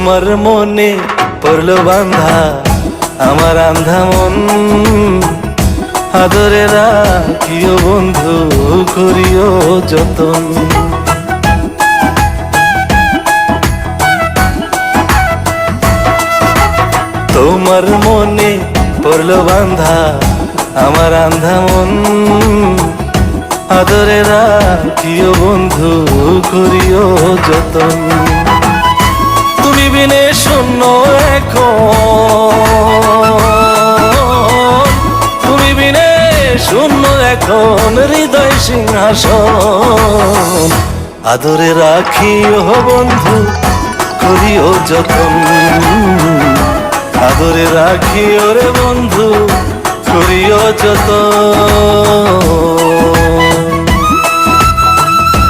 তোমার মনে পড়লো বান্ধা আমার আন্ধা মন, আদরে রাখিও বন্ধু করিও যতন। তোমার মনে পড়লো বান্ধা আমার আন্ধা মন, আদরে রাখিও বন্ধু করিও যতন। তুমি বিনে শূন্য এখন, তুমি বিনে শূন্য এখন হৃদয় সিংহাসন, আদরে রাখিও বন্ধু করিও যতন, আদরে রাখিও রে বন্ধু করিও যতন।